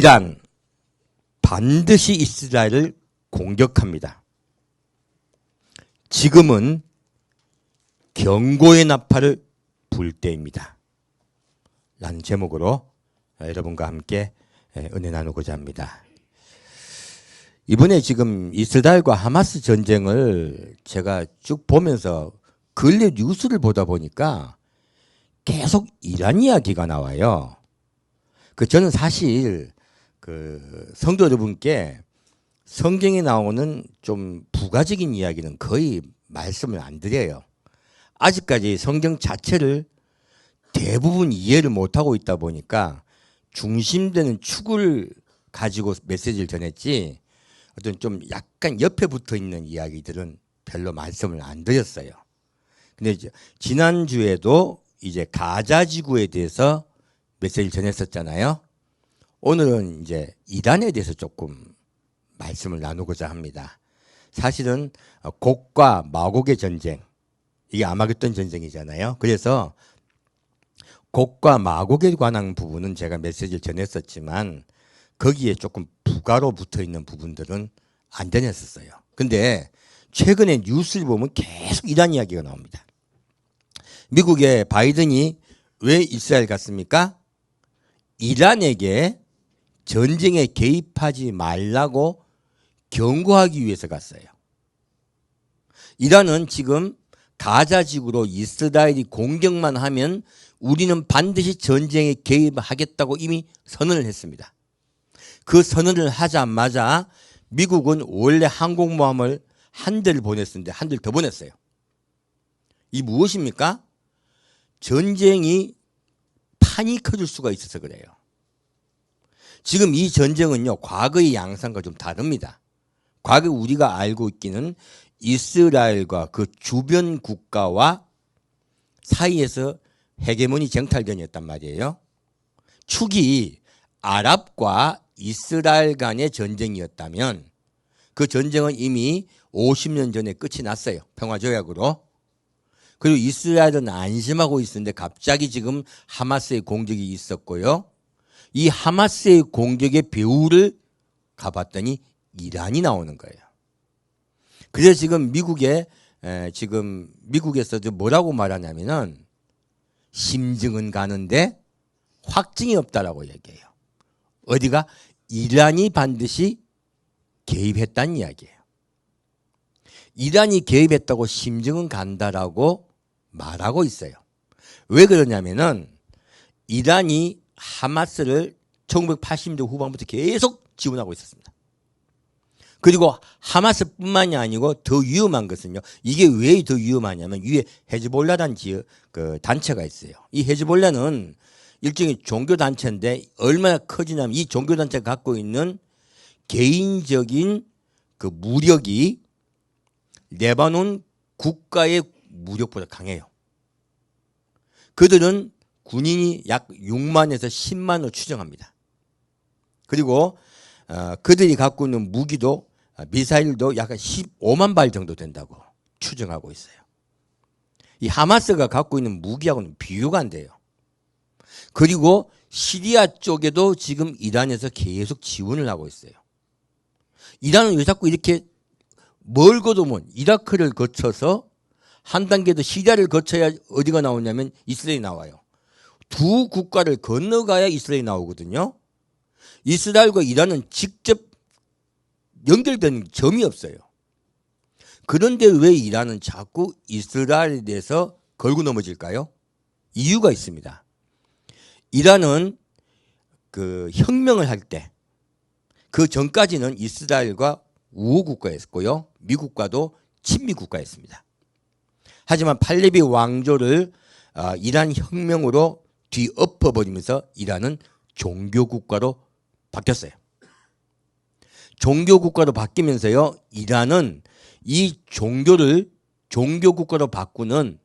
이란 반드시 이스라엘을 공격합니다. 지금은 경고의 나팔을 불 때입니다. 라는 제목으로 여러분과 함께 은혜 나누고자 합니다. 이번에 지금 이스라엘과 하마스 전쟁을 제가 쭉 보면서 근래 뉴스를 보다 보니까 계속 이란 이야기가 나와요. 저는 사실 성도 여러분께 성경에 나오는 좀 부가적인 이야기는 거의 말씀을 안 드려요. 아직까지 성경 자체를 대부분 이해를 못하고 있다 보니까 중심되는 축을 가지고 메시지를 전했지 어떤 좀 약간 옆에 붙어 있는 이야기들은 별로 말씀을 안 드렸어요. 근데 이제 지난주에도 이제 가자 지구에 대해서 메시지를 전했었잖아요. 오늘은 이제 이란에 대해서 조금 말씀을 나누고자 합니다. 사실은 곡과 마곡의 전쟁, 이게 아마겟돈 전쟁이잖아요. 그래서 곡과 마곡에 관한 부분은 제가 메시지를 전했었지만 거기에 조금 부가로 붙어 있는 부분들은 안 전했었어요. 근데 최근에 뉴스를 보면 계속 이란 이야기가 나옵니다. 미국의 바이든이 왜 이스라엘 갔습니까? 이란에게 전쟁에 개입하지 말라고 경고하기 위해서 갔어요. 이란은 지금 가자 지구로 이스라엘이 공격만 하면 우리는 반드시 전쟁에 개입하겠다고 이미 선언을 했습니다. 그 선언을 하자마자 미국은 원래 항공모함을 한 대를 보냈었는데 한 대를 더 보냈어요. 이 무엇입니까? 전쟁이 판이 커질 수가 있어서 그래요. 지금 이 전쟁은요, 과거의 양상과 좀 다릅니다. 과거 우리가 알고 있기는 이스라엘과 그 주변 국가와 사이에서 헤게모니 쟁탈전이었단 말이에요. 축이 아랍과 이스라엘 간의 전쟁이었다면 그 전쟁은 이미 50년 전에 끝이 났어요. 평화조약으로. 그리고 이스라엘은 안심하고 있었는데 갑자기 지금 하마스의 공격이 있었고요. 이 하마스의 공격의 배후를 가봤더니 이란이 나오는 거예요. 그래서 지금 미국에서 뭐라고 말하냐면은 심증은 가는데 확증이 없다라고 얘기해요. 어디가? 이란이 반드시 개입했다는 이야기예요. 이란이 개입했다고 심증은 간다라고 말하고 있어요. 왜 그러냐면은 이란이 하마스를 1980년대 후반부터 계속 지원하고 있었습니다. 그리고 하마스뿐만이 아니고 더 위험한 것은요. 이게 왜 더 위험하냐면 위에 헤즈볼라라는 단체가 있어요. 이 헤즈볼라는 일종의 종교단체인데 얼마나 커지냐면 이 종교단체가 갖고 있는 개인적인 그 무력이 레바논 국가의 무력보다 강해요. 그들은 군인이 약 6만에서 10만으로 추정합니다. 그리고 그들이 갖고 있는 무기도 미사일도 약 15만 발 정도 된다고 추정하고 있어요. 이 하마스가 갖고 있는 무기하고는 비교가 안 돼요. 그리고 시리아 쪽에도 지금 이란에서 계속 지원을 하고 있어요. 이란은 왜 자꾸 이렇게 멀고도 먼 이라크를 거쳐서 한 단계 더 시리아를 거쳐야 어디가 나오냐면 이스라엘이 나와요. 두 국가를 건너가야 이스라엘이 나오거든요. 이스라엘과 이란은 직접 연결된 점이 없어요. 그런데 왜 이란은 자꾸 이스라엘에 대해서 걸고 넘어질까요? 이유가 있습니다. 이란은 그 혁명을 할 때 그 전까지는 이스라엘과 우호국가였고요. 미국과도 친미국가였습니다. 하지만 팔레비 왕조를 이란 혁명으로 뒤엎어버리면서 이란은 종교국가로 바뀌었어요. 종교국가로 바뀌면서요. 이란은 이 종교국가로 바꾸는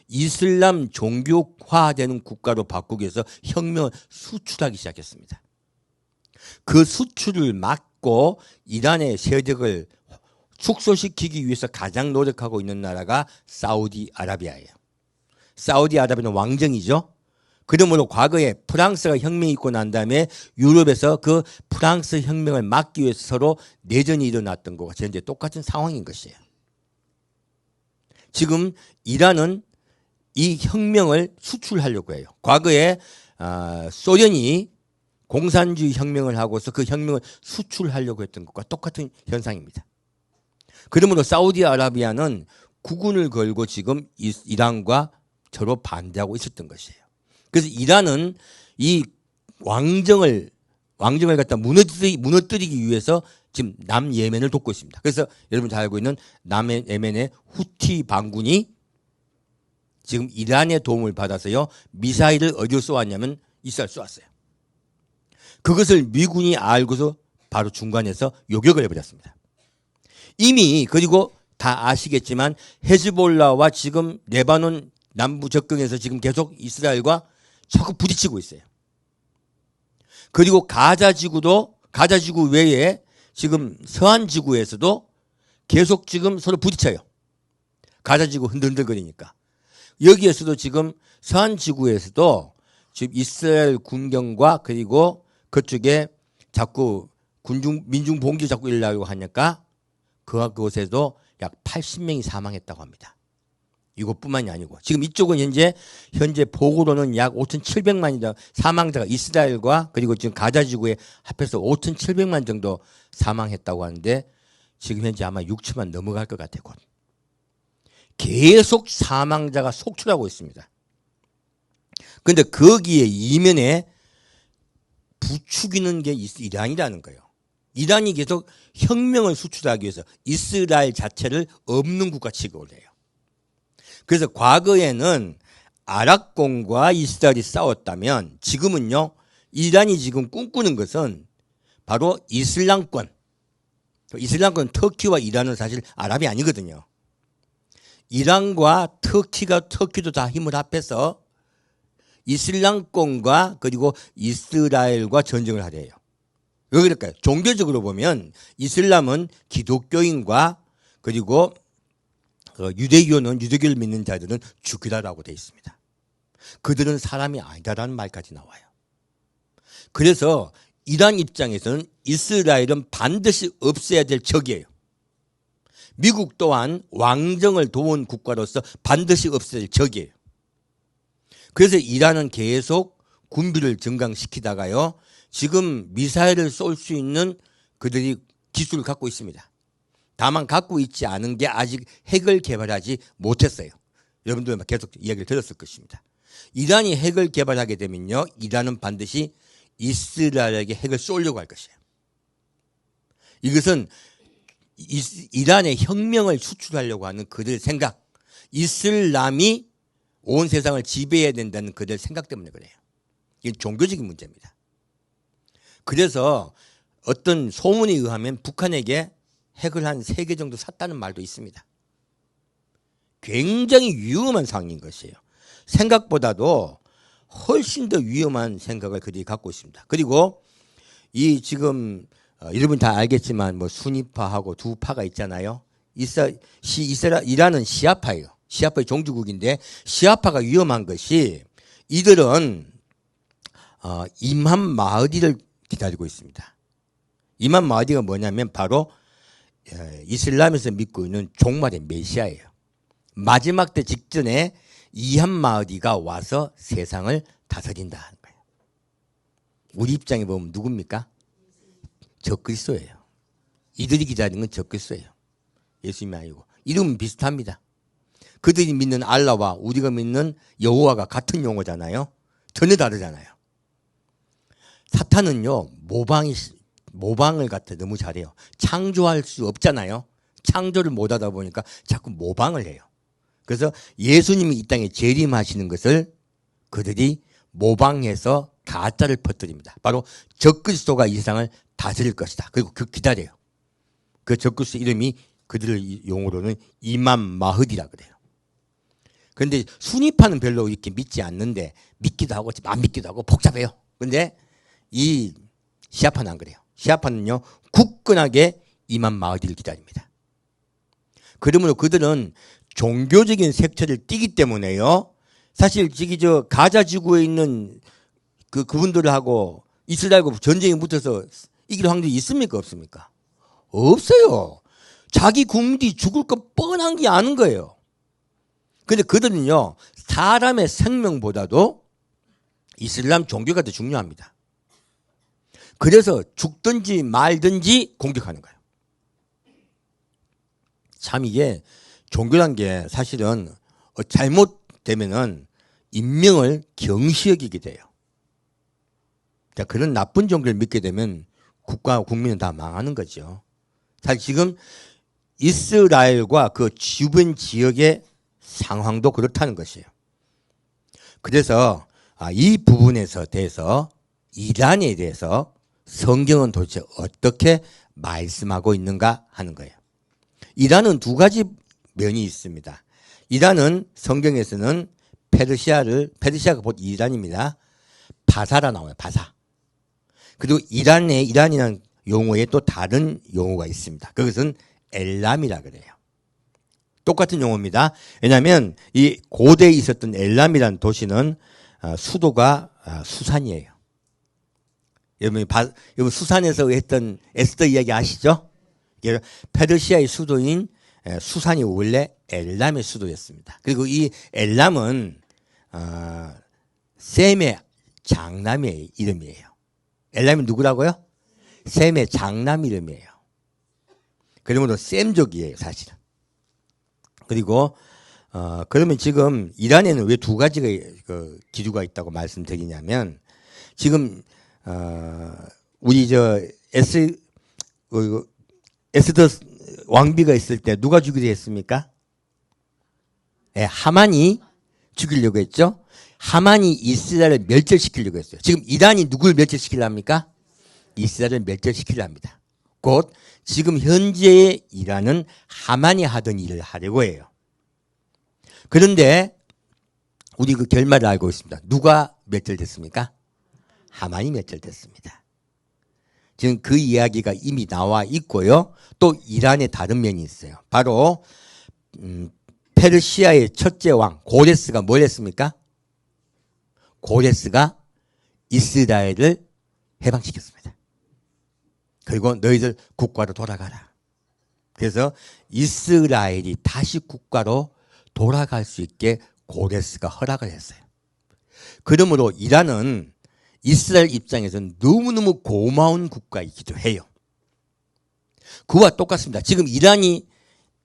이슬람 종교화되는 국가로 바꾸기 위해서 혁명을 수출하기 시작했습니다. 그 수출을 막고 이란의 세력을 축소시키기 위해서 가장 노력하고 있는 나라가 사우디아라비아예요. 사우디아라비아는 왕정이죠. 그러므로 과거에 프랑스가 혁명이 있고 난 다음에 유럽에서 그 프랑스 혁명을 막기 위해서 서로 내전이 일어났던 것과 현재 똑같은 상황인 것이에요. 지금 이란은 이 혁명을 수출하려고 해요. 과거에 소련이 공산주의 혁명을 하고서 그 혁명을 수출하려고 했던 것과 똑같은 현상입니다. 그러므로 사우디아라비아는 국군을 걸고 지금 이란과 서로 반대하고 있었던 것이에요. 그래서 이란은 이 왕정을 갖다 무너뜨리기 위해서 지금 남예멘을 돕고 있습니다. 그래서 여러분 잘 알고 있는 남예멘의 후티 반군이 지금 이란의 도움을 받아서요, 미사일을 어디로 쏘았냐면 이스라엘 쏘았어요. 그것을 미군이 알고서 바로 중간에서 요격을 해버렸습니다. 이미 그리고 다 아시겠지만 헤즈볼라와 지금 레바논 남부 접경에서 지금 계속 이스라엘과 자꾸 부딪히고 있어요. 그리고 가자지구 외에 지금 서한지구에서도 계속 지금 서로 부딪혀요. 가자지구 흔들흔들거리니까. 여기에서도 지금 서한지구에서도 지금 이스라엘 군경과 그리고 그쪽에 자꾸 민중봉기 자꾸 일어나려고 하니까 그곳에도 약 80명이 사망했다고 합니다. 이것뿐만이 아니고 지금 이쪽은 현재 보고로는 약 5,700만이다 사망자가 이스라엘과 그리고 지금 가자지구에 합해서 5,700만 정도 사망했다고 하는데 지금 현재 아마 6천만 넘어갈 것 같아요. 계속 사망자가 속출하고 있습니다. 그런데 거기에 이면에 부추기는 게 이란이라는 거예요. 이란이 계속 혁명을 수출하기 위해서 이스라엘 자체를 없는 국가 취급을 해요. 그래서 과거에는 아랍권과 이스라엘이 싸웠다면 지금은요, 이란이 지금 꿈꾸는 것은 바로 이슬람권. 이슬람권 터키와 이란은 사실 아랍이 아니거든요. 이란과 터키도 다 힘을 합해서 이슬람권과 그리고 이스라엘과 전쟁을 하래요. 왜 그럴까요? 종교적으로 보면 이슬람은 기독교인과 그리고 유대교를 믿는 자들은 죽이라라고 되어 있습니다. 그들은 사람이 아니다라는 말까지 나와요. 그래서 이란 입장에서는 이스라엘은 반드시 없애야 될 적이에요. 미국 또한 왕정을 도운 국가로서 반드시 없애야 될 적이에요. 그래서 이란은 계속 군비를 증강시키다가요, 지금 미사일을 쏠 수 있는 그들이 기술을 갖고 있습니다. 다만 갖고 있지 않은 게 아직 핵을 개발하지 못했어요. 여러분들 계속 이야기를 들었을 것입니다. 이란이 핵을 개발하게 되면요, 이란은 반드시 이스라엘에게 핵을 쏘려고 할 것이에요. 이것은 이란의 혁명을 수출하려고 하는 그들의 생각, 이슬람이 온 세상을 지배해야 된다는 그들의 생각 때문에 그래요. 이게 종교적인 문제입니다. 그래서 어떤 소문에 의하면 북한에게 핵을 한 3개 정도 샀다는 말도 있습니다. 굉장히 위험한 상황인 것이에요. 생각보다도 훨씬 더 위험한 생각을 그들이 갖고 있습니다. 그리고 이 지금 여러분 다 알겠지만 뭐 순위파하고 두 파가 있잖아요. 이란은 시아파예요. 시아파의 종주국인데 시아파가 위험한 것이 이들은 이맘 마흐디를 기다리고 있습니다. 이맘 마흐디가 뭐냐면 바로 이슬람에서 믿고 있는 종말의 메시아예요. 마지막 때 직전에 이함 마흐디가 와서 세상을 다스린다는 거예요. 우리 입장에 보면 누굽니까? 적그리스도예요. 이들이 기다리는 건 적그리스도예요. 예수님이 아니고. 이름은 비슷합니다. 그들이 믿는 알라와 우리가 믿는 여호와가 같은 용어잖아요. 전혀 다르잖아요. 사탄은요, 모방을 갖다 너무 잘해요. 창조할 수 없잖아요. 창조를 못하다 보니까 자꾸 모방을 해요. 그래서 예수님이 이 땅에 재림하시는 것을 그들이 모방해서 가짜를 퍼뜨립니다. 바로 적그리스도가 이 세상을 다스릴 것이다. 그리고 기다려요. 그 적그리스도 이름이 그들의 용어로는 이맘 마흐디라 그래요. 그런데 순위파는 별로 이렇게 믿지 않는데 믿기도 하고 안 믿기도 하고 복잡해요. 그런데 이 시아파는 안 그래요. 시아파는요, 굳건하게 이맘 마흐디를 기다립니다. 그러므로 그들은 종교적인 색채를 띠기 때문에요, 사실 저기 저 가자 지구에 있는 그분들하고 이스라엘과 전쟁이 붙어서 이길 확률이 있습니까 없습니까? 없어요. 자기 국민들이 죽을 거 뻔한 게 아는 거예요. 근데 그들은요, 사람의 생명보다도 이슬람 종교가 더 중요합니다. 그래서 죽든지 말든지 공격하는 거예요. 참 이게 종교란 게 사실은 잘못되면은 인명을 경시 여기게 돼요. 자, 그런 나쁜 종교를 믿게 되면 국가와 국민은 다 망하는 거죠. 사실 지금 이스라엘과 그 주변 지역의 상황도 그렇다는 것이에요. 그래서 이 부분에서 대해서 이란에 대해서 성경은 도대체 어떻게 말씀하고 있는가 하는 거예요. 이란은 두 가지 면이 있습니다. 이란은 성경에서는 페르시아가 곧 이란입니다. 바사라 나와요. 바사. 그리고 이란이라는 용어에 또 다른 용어가 있습니다. 그것은 엘람이라 그래요. 똑같은 용어입니다. 왜냐하면 이 고대에 있었던 엘람이라는 도시는 수도가 수산이에요. 여러분 수산에서 했던 에스더 이야기 아시죠? 페르시아의 수도인 수산이 원래 엘람의 수도였습니다. 그리고 이 엘람은 셈의 장남의 이름이에요. 엘람이 누구라고요? 셈의 장남 이름이에요. 그러므로 셈족이에요, 사실은. 그리고 그러면 지금 이란에는 왜 두 가지가 기류가 있다고 말씀드리냐면 지금 우리 에스더 왕비가 있을 때 누가 죽이려 했습니까? 네, 하만이 죽이려고 했죠. 하만이 이스라엘을 멸절시키려고 했어요. 지금 이란이 누굴 멸절시키려 합니까? 이스라엘을 멸절시키려 합니다. 곧 지금 현재의 이란은 하만이 하던 일을 하려고 해요. 그런데 우리 그 결말을 알고 있습니다. 누가 멸절됐습니까? 하만이 멸절됐습니다. 지금 그 이야기가 이미 나와 있고요. 또 이란의 다른 면이 있어요. 바로 페르시아의 첫째 왕 고레스가 뭘 했습니까? 고레스가 이스라엘을 해방시켰습니다. 그리고 너희들 국가로 돌아가라. 그래서 이스라엘이 다시 국가로 돌아갈 수 있게 고레스가 허락을 했어요. 그러므로 이란은 이스라엘 입장에서는 너무너무 고마운 국가이기도 해요. 그와 똑같습니다. 지금 이란이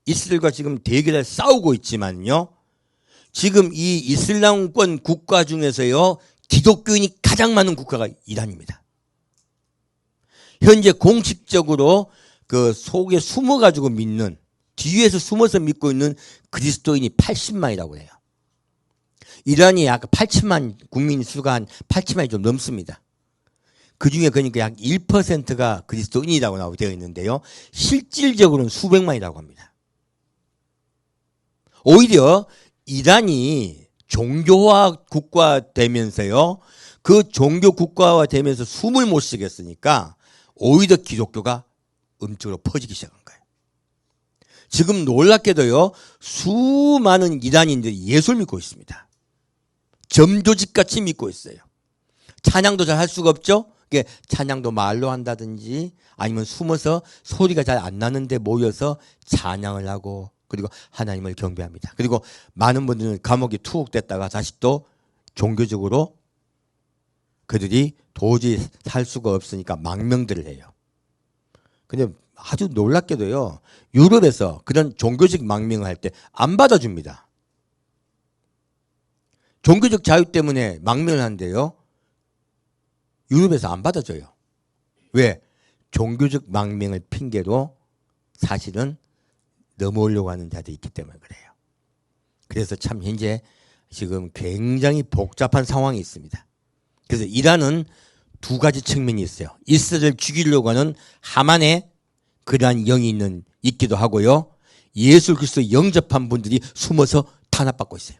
이스라엘과 지금 대결을 싸우고 있지만요. 지금 이 이슬람권 국가 중에서요. 기독교인이 가장 많은 국가가 이란입니다. 현재 공식적으로 그 속에 숨어가지고 믿는, 뒤에서 숨어서 믿고 있는 그리스도인이 80만이라고 해요. 이란이 약 8천만 국민 수가 한 8천만이 좀 넘습니다. 그 중에 그러니까 약 1%가 그리스도인이라고 되어 있는데요. 실질적으로는 수백만이라고 합니다. 오히려 이란이 종교화 국가되면서요. 그 종교 국가화 되면서 숨을 못 쉬겠으니까 오히려 기독교가 음쪽으로 퍼지기 시작한 거예요. 지금 놀랍게도요. 수많은 이란인들이 예수를 믿고 있습니다. 점조직같이 믿고 있어요. 찬양도 잘 할 수가 없죠. 찬양도 말로 한다든지 아니면 숨어서 소리가 잘 안 나는데 모여서 찬양을 하고 그리고 하나님을 경배합니다. 그리고 많은 분들은 감옥에 투옥됐다가 다시 또 종교적으로 그들이 도저히 살 수가 없으니까 망명들을 해요. 근데 아주 놀랍게도요. 유럽에서 그런 종교적 망명을 할 때 안 받아줍니다. 종교적 자유 때문에 망명을 하는데요. 유럽에서 안 받아줘요. 왜? 종교적 망명을 핑계로 사실은 넘어오려고 하는 자들이 있기 때문에 그래요. 그래서 참 현재 지금 굉장히 복잡한 상황이 있습니다. 그래서 이란은 두 가지 측면이 있어요. 이스라엘을 죽이려고 하는 하만의 그러한 영이 있기도 하고요. 예수 그리스도 영접한 분들이 숨어서 탄압받고 있어요.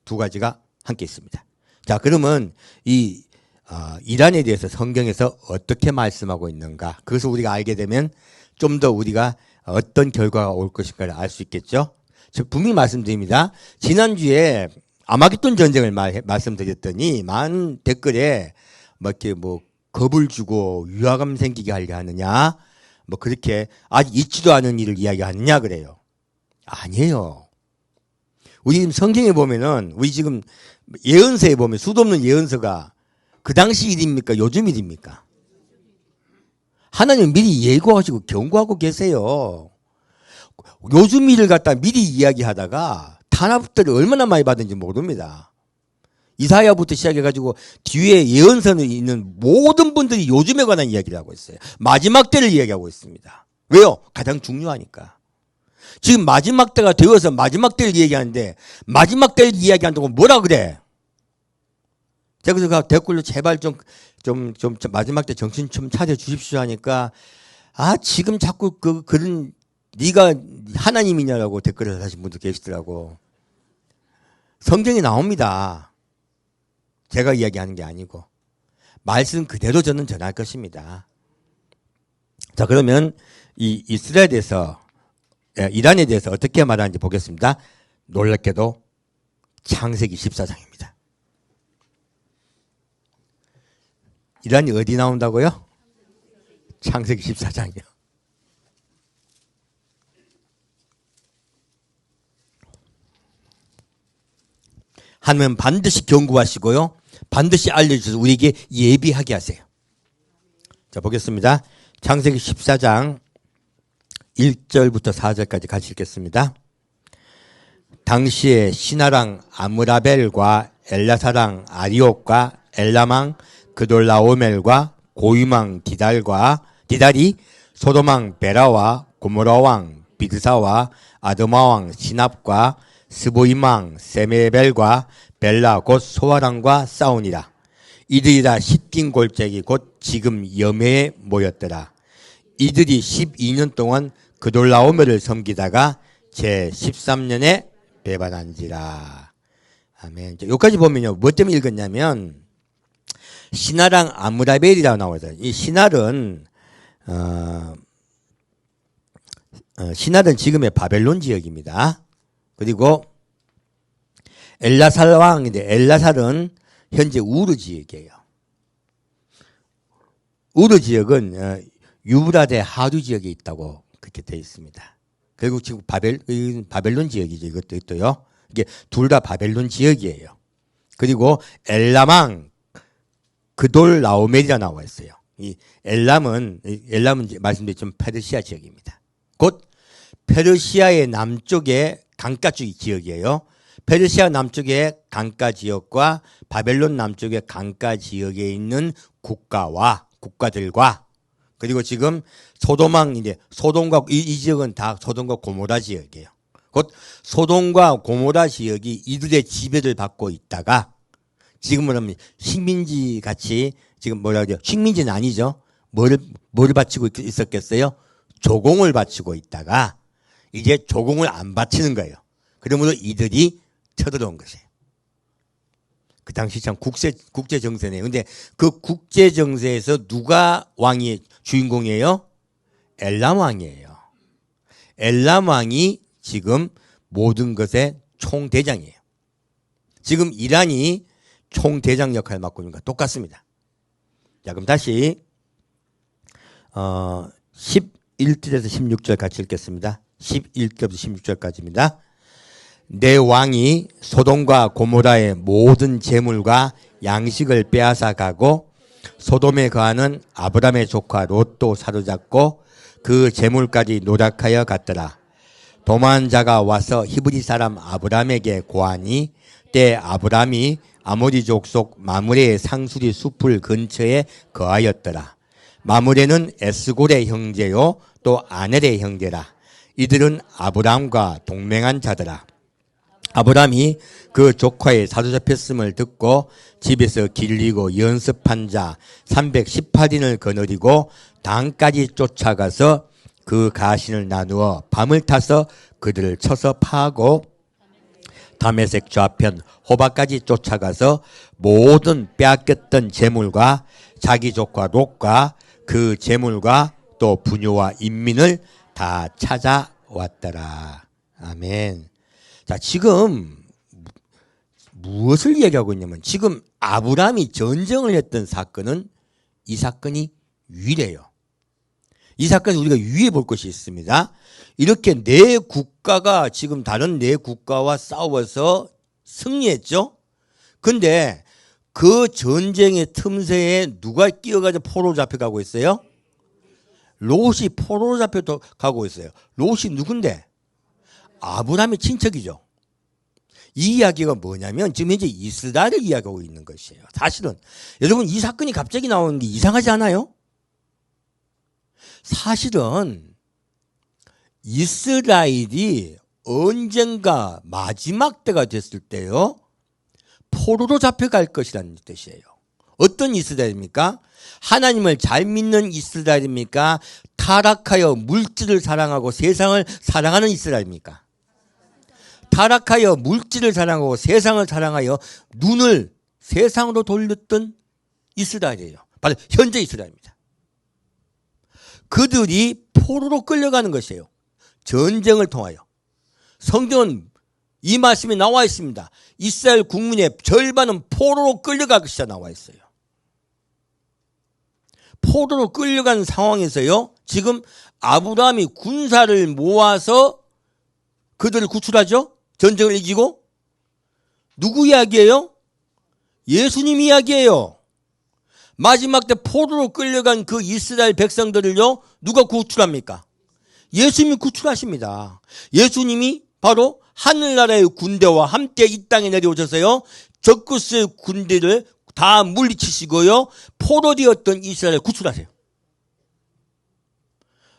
두 가지가 함께 있습니다. 자, 그러면 이 이란에 대해서 성경에서 어떻게 말씀하고 있는가? 그것을 우리가 알게 되면 좀 더 우리가 어떤 결과가 올 것인가를 알 수 있겠죠. 저 분명히 말씀드립니다. 지난주에 아마겟돈 전쟁을 말씀드렸더니 많은 댓글에 뭐 이렇게 뭐 겁을 주고 위화감 생기게 하려 하느냐, 뭐 그렇게 아직 있지도 않은 일을 이야기하느냐 그래요. 아니에요. 우리 지금 성경에 보면은 우리 지금 예언서에 보면 수도 없는 예언서가 그 당시 일입니까? 요즘 일입니까? 하나님 미리 예고하시고 경고하고 계세요. 요즘 일을 갖다 미리 이야기하다가 탄압들을 얼마나 많이 받은지 모릅니다. 이사야부터 시작해가지고 뒤에 예언서는 있는 모든 분들이 요즘에 관한 이야기를 하고 있어요. 마지막 때를 이야기하고 있습니다. 왜요? 가장 중요하니까. 지금 마지막 때가 되어서 마지막 때를 이야기하는데 마지막 때를 이야기한다고 뭐라 그래? 제가 그래서 댓글로 제발 좀 마지막 때 정신 좀 차려 주십시오 하니까 지금 자꾸 그런 네가 하나님이냐라고 댓글을 하신 분도 계시더라고. 성경에 나옵니다. 제가 이야기하는 게 아니고 말씀 그대로 저는 전할 것입니다. 자, 그러면 이 이스라엘에서 이란에 대해서 어떻게 말하는지 보겠습니다. 놀랍게도 창세기 14장입니다. 이란이 어디 나온다고요? 창세기 14장이요. 하나님은 반드시 경고하시고요. 반드시 알려주셔서 우리에게 예비하게 하세요. 자, 보겠습니다. 창세기 14장 1절부터 4절까지 같이 읽겠습니다. 당시에 시나랑 아므라벨과 엘라사랑 아리옥과 엘라망 그돌라오멜과 고유망 디달이 소돔왕 베라와 고모라왕 비드사와 아드마왕 시납과 스보임왕 세메벨과 벨라 곧 소아랑과 싸우니라. 이들이 다 시딘 골짜기 곧 지금 여매에 모였더라. 이들이 12년 동안 그돌라오멜을 섬기다가 제 13년에 배반한지라. 아멘. 여기까지 보면요, 뭐 때문에 읽었냐면 시나랑 아므라벨이라고 나오죠. 이 시날은 시날은 지금의 바벨론 지역입니다. 그리고 엘라살 왕인데 엘라살은 현재 우르 지역이에요. 우르 지역은 유브라데 하류 지역에 있다고 그렇게 되어 있습니다. 그리고 지금 바벨론 지역이죠. 이것도 있고요. 이게 둘 다 바벨론 지역이에요. 그리고 엘라망 그돌 라오멜이라 나와 있어요. 이 엘람은 말씀드렸지만 페르시아 지역입니다. 곧 페르시아의 남쪽에 강가 쪽 지역이에요. 페르시아 남쪽의 강가 지역과 바벨론 남쪽의 강가 지역에 있는 국가들과 그리고 지금 소돔과 이 지역은 다 소돔과 고모라 지역이에요. 곧 소돔과 고모라 지역이 이들의 지배를 받고 있다가 지금은 식민지 같이 지금 식민지는 아니죠. 뭐를 바치고 있었겠어요? 조공을 바치고 있다가 이제 조공을 안 바치는 거예요. 그러므로 이들이 쳐들어온 것이에요. 그 당시 참 국제 정세네요. 근데 그 국제 정세에서 누가 왕이 주인공이에요? 엘람 왕이에요. 엘람 왕이 지금 모든 것의 총대장이에요. 지금 이란이 총대장 역할을 맡고 있는 것 똑같습니다. 자, 그럼 다시 11절에서 16절 같이 읽겠습니다. 11절부터 16절까지입니다. 내 왕이 소돔과 고모라의 모든 재물과 양식을 빼앗아 가고 소돔에 거하는 아브람의 조카 롯도 사로잡고 그 재물까지 노략하여 갔더라. 도망한 자가 와서 히브리 사람 아브람에게 고하니 때 아브람이 아모리 족속 마므레의 상수리 숲을 근처에 거하였더라. 마므레는 에스골의 형제요 또 아넬의 형제라. 이들은 아브람과 동맹한 자더라. 아브람이 그 조카의 사로잡혔음을 듣고 집에서 길리고 연습한 자 318인을 거느리고 단까지 쫓아가서 그 가신을 나누어 밤을 타서 그들을 쳐서 파하고 다메섹 좌편 호바까지 쫓아가서 모든 빼앗겼던 재물과 자기 조카 롯과 그 재물과 또 부녀와 인민을 다 찾아왔더라. 아멘. 자, 지금 무엇을 이야기하고 있냐면 지금 아브라함이 전쟁을 했던 사건은 이 사건이 위래요. 이 사건은 우리가 유의해 볼 것이 있습니다. 이렇게 네 국가가 지금 다른 네 국가와 싸워서 승리했죠. 근데 그 전쟁의 틈새에 누가 끼어가지고 포로로 잡혀가고 있어요? 롯이 포로로 잡혀가고 있어요. 롯이 누군데? 아브라함의 친척이죠. 이 이야기가 뭐냐면 지금 현재 이스라엘을 이야기하고 있는 것이에요. 사실은 여러분 이 사건이 갑자기 나오는 게 이상하지 않아요? 사실은 이스라엘이 언젠가 마지막 때가 됐을 때요 포로로 잡혀갈 것이라는 뜻이에요. 어떤 이스라엘입니까? 하나님을 잘 믿는 이스라엘입니까? 타락하여 물질을 사랑하고 세상을 사랑하는 이스라엘입니까? 타락하여 물질을 사랑하고 세상을 사랑하여 눈을 세상으로 돌렸던 이스라엘이에요. 바로 현재 이스라엘입니다. 그들이 포로로 끌려가는 것이에요. 전쟁을 통하여. 성경은 이 말씀이 나와 있습니다. 이스라엘 국민의 절반은 포로로 끌려갈 것이다 나와 있어요. 포로로 끌려간 상황에서요. 지금 아브라함이 군사를 모아서 그들을 구출하죠. 전쟁을 이기고. 누구 이야기예요? 예수님 이야기예요. 마지막 때 포로로 끌려간 그 이스라엘 백성들을요. 누가 구출합니까? 예수님이 구출하십니다. 예수님이 바로 하늘나라의 군대와 함께 이 땅에 내려오셔서요. 적그리스도의 군대를 다 물리치시고요. 포로되었던 이스라엘을 구출하세요.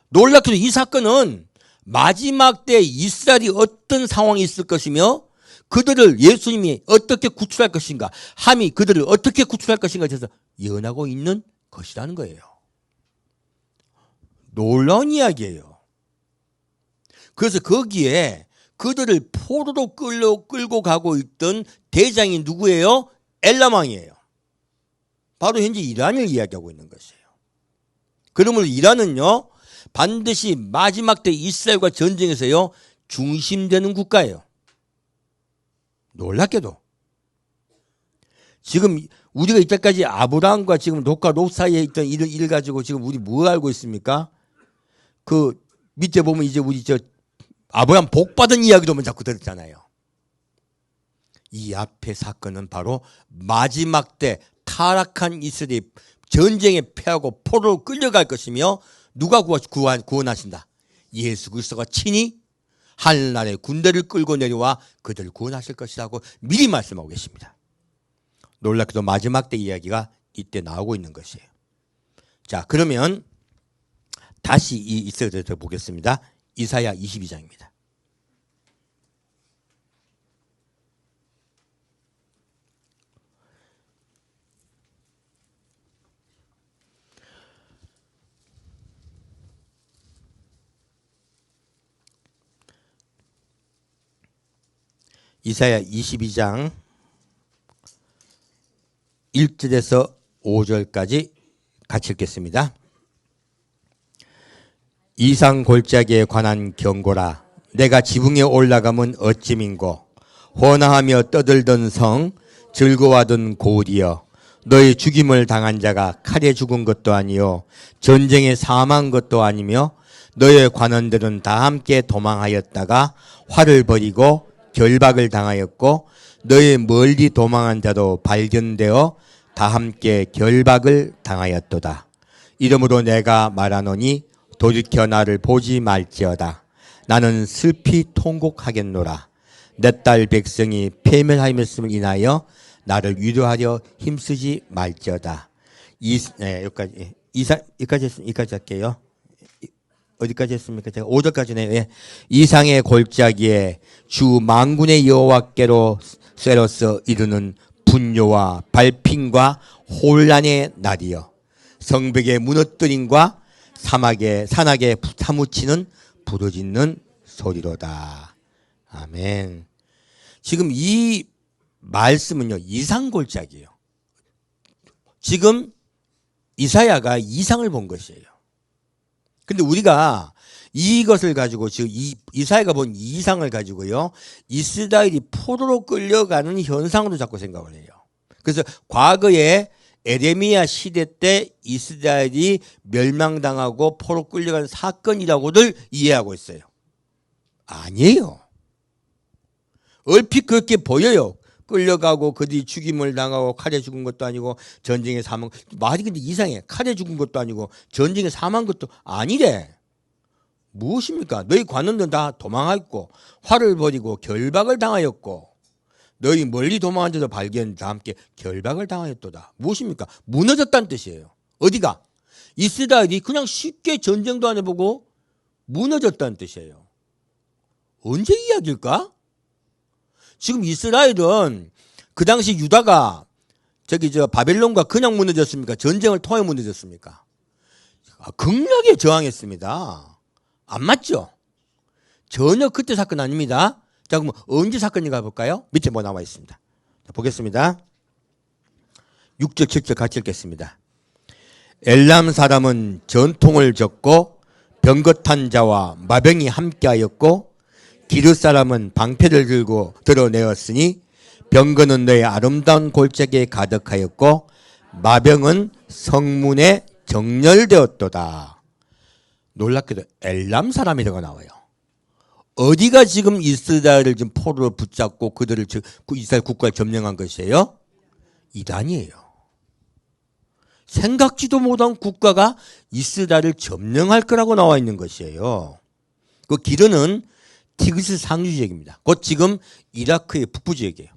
놀랍게도 이 사건은 마지막 때 이스라엘이 어떤 상황이 있을 것이며 그들을 예수님이 어떻게 구출할 것인가, 함이 그들을 어떻게 구출할 것인가에 대해서 예언하고 있는 것이라는 거예요. 놀라운 이야기예요. 그래서 거기에 그들을 포로로 끌고 가고 있던 대장이 누구예요? 엘람왕이에요. 바로 현재 이란을 이야기하고 있는 것이에요. 그러므로 이란은요 반드시 마지막 때 이스라엘과 전쟁에서요 중심되는 국가예요. 놀랍게도 지금 우리가 이때까지 아브라함과 지금 롯과 롯 사이에 있던 일을 가지고 지금 우리 뭐 알고 있습니까? 그 밑에 보면 이제 우리 아브라함 복 받은 이야기로만 자꾸 들었잖아요. 이 앞의 사건은 바로 마지막 때 타락한 이스라엘이 전쟁에 패하고 포로로 끌려갈 것이며 누가 구원하신다? 예수 그리스도가 친히 하늘나라의 군대를 끌고 내려와 그들을 구원하실 것이라고 미리 말씀하고 계십니다. 놀랍게도 마지막 때 이야기가 이때 나오고 있는 것이에요. 자, 그러면 다시 이 이스라엘을 보겠습니다. 이사야 22장입니다. 이사야 22장 1절에서 5절까지 같이 읽겠습니다. 이상 골짜기에 관한 경고라. 내가 지붕에 올라가면 어찌민고 호나하며 떠들던 성 즐거워하던 고울이여 너희 죽임을 당한 자가 칼에 죽은 것도 아니요 전쟁에 사망한 것도 아니며 너의 관원들은 다 함께 도망하였다가 활을 버리고 결박을 당하였고 너의 멀리 도망한 자도 발견되어 다 함께 결박을 당하였도다. 이러므로 내가 말하노니 돌이켜 나를 보지 말지어다. 나는 슬피 통곡하겠노라. 내 딸 백성이 패멸하였음을 인하여 나를 위로하려 힘쓰지 말지어다. 여기까지 할게요. 어디까지 했습니까? 제가 5절까지네요. 예. 이상의 골짜기에 주 만군의 여호와께로 쇠로서 이르는 분뇨와 발핀과 혼란의 날이여 성벽의 무너뜨림과 산악에 사무치는 부르짖는 소리로다. 아멘. 지금 이 말씀은요 이상골짜기예요. 지금 이사야가 이상을 본 것이에요. 근데 우리가 이것을 가지고 지금 이사야가 본 이상을 가지고요. 이스라엘이 포로로 끌려가는 현상으로 자꾸 생각을 해요. 그래서 과거에 에레미야 시대 때 이스라엘이 멸망당하고 포로 끌려가는 사건이라고들 이해하고 있어요. 아니에요. 얼핏 그렇게 보여요. 끌려가고 그들이 죽임을 당하고 칼에 죽은 것도 아니고 전쟁에 사망. 말이 근데 이상해. 칼에 죽은 것도 아니고 전쟁에 사망한 것도 아니래. 무엇입니까? 너희 관원들은 다 도망하였고 화를 벌이고 결박을 당하였고 너희 멀리 도망한 자도 발견 다 함께 결박을 당하였도다. 무엇입니까? 무너졌다는 뜻이에요. 어디가? 이스라엘이 그냥 쉽게 전쟁도 안 해보고 무너졌다는 뜻이에요. 언제 이야기일까? 지금 이스라엘은 그 당시 유다가 바벨론과 그냥 무너졌습니까? 전쟁을 통해 무너졌습니까? 극력에 저항했습니다. 안 맞죠? 전혀 그때 사건 아닙니다. 자, 그럼 언제 사건인가 볼까요? 밑에 뭐 나와 있습니다. 자, 보겠습니다. 6절, 7절 같이 읽겠습니다. 엘람 사람은 전통을 졌고 병거탄 자와 마병이 함께하였고 기르 사람은 방패를 들고 드러내었으니 병거는 너의 아름다운 골짜기에 가득하였고 마병은 성문에 정렬되었도다. 놀랍게도 엘람 사람이라고 나와요. 어디가 지금 이스라엘을 지금 포로로 붙잡고 그들을 이스라엘 국가를 점령한 것이에요? 이란이에요. 생각지도 못한 국가가 이스라엘을 점령할 거라고 나와 있는 것이에요. 그 기르는 티그리스 상류 지역입니다. 곧 지금 이라크의 북부 지역이에요.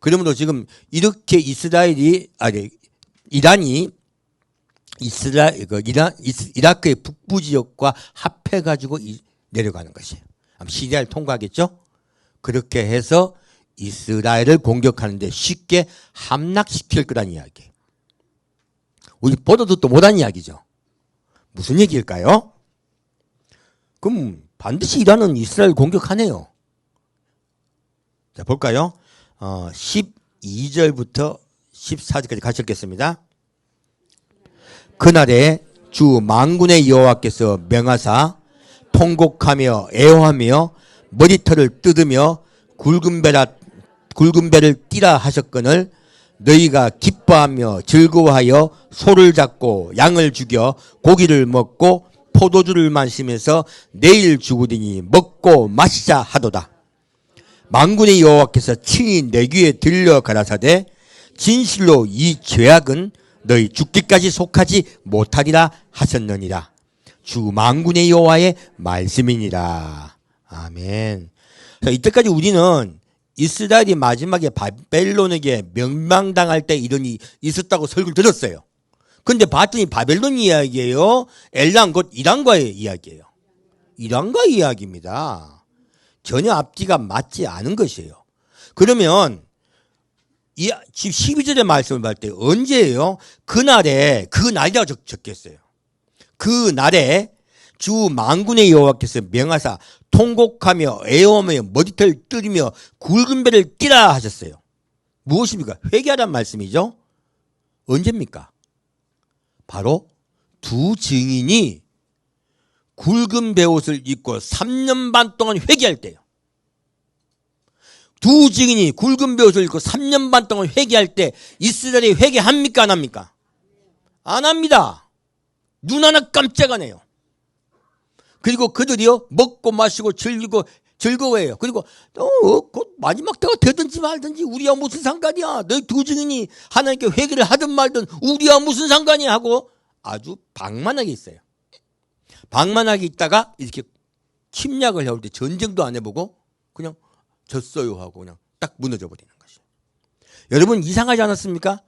그러므로 지금 이렇게 이란이 이라크의 북부 지역과 합해가지고 내려가는 것이에요. 시리아를 통과하겠죠? 그렇게 해서 이스라엘을 공격하는데 쉽게 함락시킬 거란 이야기예요. 우리 보도 듣도 못한 이야기죠. 무슨 얘기일까요? 그럼 반드시 이란은 이스라엘 공격하네요. 자, 볼까요? 12절부터 14절까지 같이 읽겠습니다. 그날에 주 만군의 여호와께서 명하사 통곡하며 애호하며 머리털을 뜯으며 굵은 배를 띠라 하셨거늘 너희가 기뻐하며 즐거워하여 소를 잡고 양을 죽여 고기를 먹고 포도주를 마시면서 내일 죽으리니 먹고 마시자 하도다. 만군의 여호와께서 친히 내 귀에 들려 가라사대 진실로 이 죄악은 너희 죽기까지 속하지 못하리라 하셨느니라. 주 만군의 여호와의 말씀이니라. 아멘. 자, 이때까지 우리는 이스라엘이 마지막에 바벨론에게 멸망당할 때 이런 일이 있었다고 설교를 들었어요. 근데 봤더니 바벨론 이야기예요. 엘람 곧 이란과의 이야기예요. 이란과의 이야기입니다. 전혀 앞뒤가 맞지 않은 것이에요. 그러면 지금 12절의 말씀을 볼 때 언제예요? 그날이라고 적겠어요. 그날에 주 만군의 여호와께서 명하사 통곡하며 애호하며 머리털을 뜯으며 굵은 배를 띠라 하셨어요. 무엇입니까? 회개하란 말씀이죠. 언제입니까? 바로 두 증인이 굵은 배옷을 입고 3년 반 동안 회개할 때요. 두 증인이 굵은 배옷을 입고 3년 반 동안 회개할 때 이스라엘이 회개합니까? 안 합니까? 안 합니다. 눈 하나 깜짝 안 해요. 그리고 그들이요 먹고 마시고 즐기고 즐거워해요. 그리고 곧 마지막 때가 되든지 말든지 우리와 무슨 상관이야. 너희 두 증인이 하나님께 회개를 하든 말든 우리와 무슨 상관이야 하고 아주 방만하게 있어요. 방만하게 있다가 이렇게 침략을 해올 때 전쟁도 안 해보고 그냥 졌어요 하고 그냥 딱 무너져 버리는 것이에요. 여러분 이상하지 않았습니까?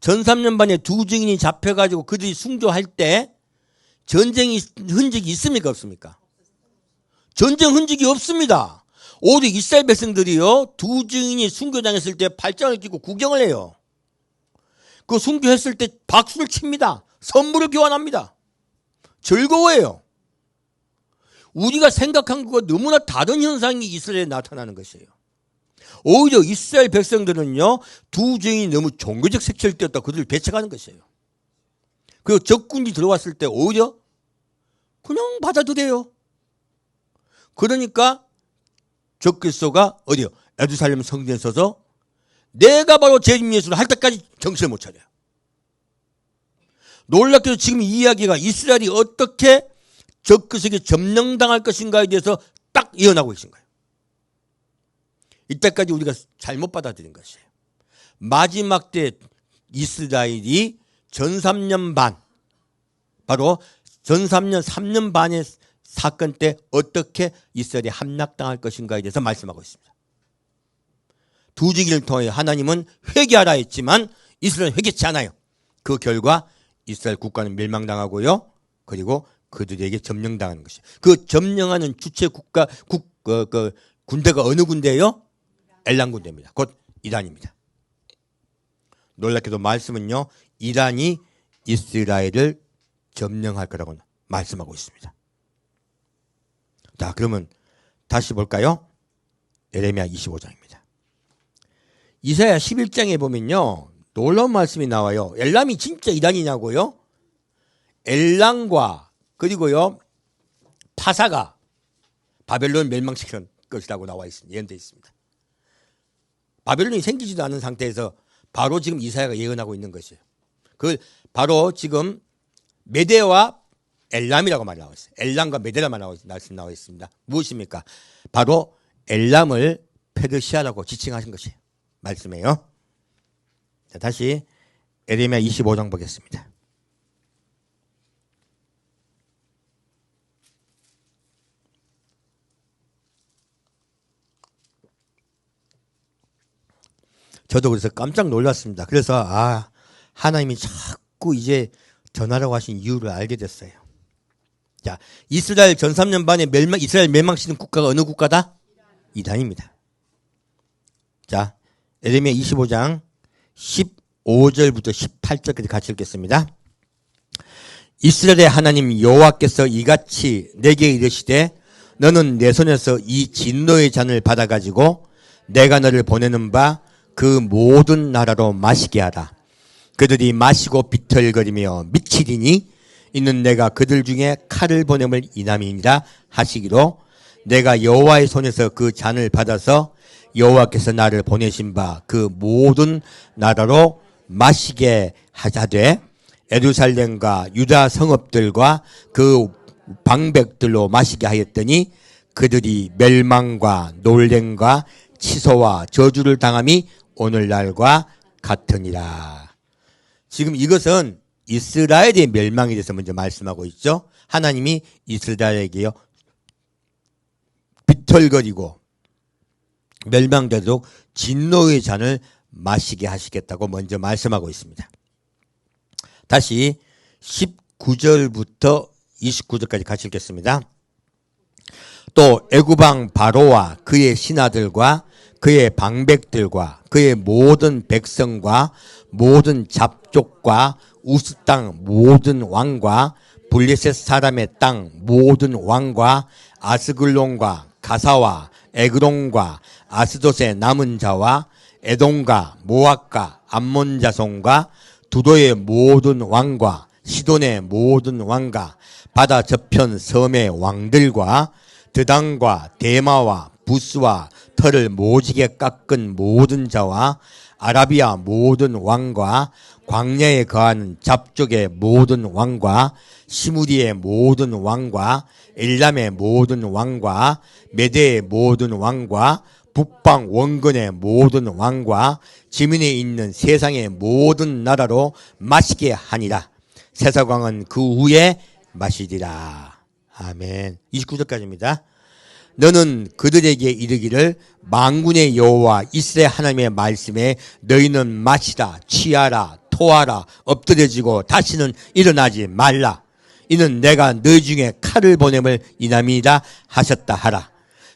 전 3년 반에 두 증인이 잡혀가지고 그들이 순교할 때 전쟁이 흔적이 있습니까? 없습니까? 전쟁 흔적이 없습니다. 오히려 이스라엘 백성들이요 두 증인이 순교당했을 때 팔짱을 끼고 구경을 해요. 그 순교했을 때 박수를 칩니다. 선물을 교환합니다. 즐거워해요. 우리가 생각한 것과 너무나 다른 현상이 이스라엘에 나타나는 것이에요. 오히려 이스라엘 백성들은요 두 증인이 너무 종교적 색채를 띄었다 그들을 배척하는 것이에요. 그리고 적군이 들어왔을 때 오히려 그냥 받아들여요. 그러니까 적그리스도가 어디요? 예루살렘 성전에 서서 내가 바로 재림 예수를 할 때까지 정신을 못 차려요. 놀랍게도 지금 이 이야기가 이스라엘이 어떻게 적그리스도에게 점령당할 것인가에 대해서 딱 예언하고 계신 거예요. 이때까지 우리가 잘못 받아들인 것이에요. 마지막 때 이스라엘이 전 3년 반, 바로 전 3년 반의 사건 때 어떻게 이스라엘이 함락당할 것인가에 대해서 말씀하고 있습니다. 두 지기를 통해 하나님은 회개하라 했지만 이스라엘은 회개치 않아요. 그 결과 이스라엘 국가는 멸망당하고요. 그리고 그들에게 점령당하는 것이에요. 그 점령하는 주체 국가, 군대가 어느 군대예요? 엘람 군대입니다. 곧 이란입니다. 놀랍게도 말씀은요, 이란이 이스라엘을 점령할 거라고 말씀하고 있습니다. 자, 그러면 다시 볼까요? 예레미야 25장입니다. 이사야 11장에 보면요, 놀라운 말씀이 나와요. 엘람이 진짜 이란이냐고요? 엘람과 그리고요 파사가 바벨론을 멸망시키는 것이라고 나와 있습니다. 예언되어 있습니다. 바벨론이 생기지도 않은 상태에서 바로 지금 이사야가 예언하고 있는 것이에요. 그 바로 지금 메대와 엘람이라고 말이 나와 있어요. 엘람과 메대라 말씀 나와 있습니다. 무엇입니까? 바로 엘람을 페르시아라고 지칭하신 것이에요. 말씀이에요. 자, 다시 예레미야 25장 보겠습니다. 저도 그래서 깜짝 놀랐습니다. 그래서 하나님이 자꾸 이제 전하라고 하신 이유를 알게 됐어요. 자, 이스라엘 전 3년 반에 이스라엘 멸망시키는 국가가 어느 국가다? 이란입니다. 자, 예레미야 25장 15절부터 18절까지 같이 읽겠습니다. 이스라엘의 하나님 여호와께서 이같이 내게 이르시되 너는 내 손에서 이 진노의 잔을 받아가지고 내가 너를 보내는 바 그 모든 나라로 마시게 하라. 그들이 마시고 비틀거리며 미치리니 이는 내가 그들 중에 칼을 보냄을 인함이니라 하시기로 내가 여호와의 손에서 그 잔을 받아서 여호와께서 나를 보내신 바 그 모든 나라로 마시게 하자되 예루살렘과 유다 성읍들과 그 방백들로 마시게 하였더니 그들이 멸망과 놀램과 치소와 저주를 당함이 오늘날과 같으니라. 지금 이것은 이스라엘의 멸망에 대해서 먼저 말씀하고 있죠. 하나님이 이스라엘에게요 비틀거리고 멸망되도록 진노의 잔을 마시게 하시겠다고 먼저 말씀하고 있습니다. 다시 19절부터 29절까지 같이 읽겠습니다. 또 애굽왕 바로와 그의 신하들과 그의 방백들과 그의 모든 백성과 모든 잡족과 우스 땅 모든 왕과 블레셋 사람의 땅 모든 왕과 아스글론과 가사와 에그론과 아스돗의 남은 자와 에돔과 모압과 암몬 자손과 두도의 모든 왕과 시돈의 모든 왕과 바다 저편 섬의 왕들과 드당과 대마와 부스와 털을 모지게 깎은 모든 자와 아라비아 모든 왕과 광야에 거하는 잡족의 모든 왕과 시무리의 모든 왕과 엘람의 모든 왕과 메대의 모든 왕과 북방 원근의 모든 왕과 지면에 있는 세상의 모든 나라로 마시게 하니라. 세사광은 그 후에 마시리라. 아멘. 29절까지입니다. 너는 그들에게 이르기를 만군의 여호와 이스라엘 하나님의 말씀에 너희는 마시라 취하라 토하라 엎드려지고 다시는 일어나지 말라. 이는 내가 너희 중에 칼을 보냄을 인함이라 하셨다 하라.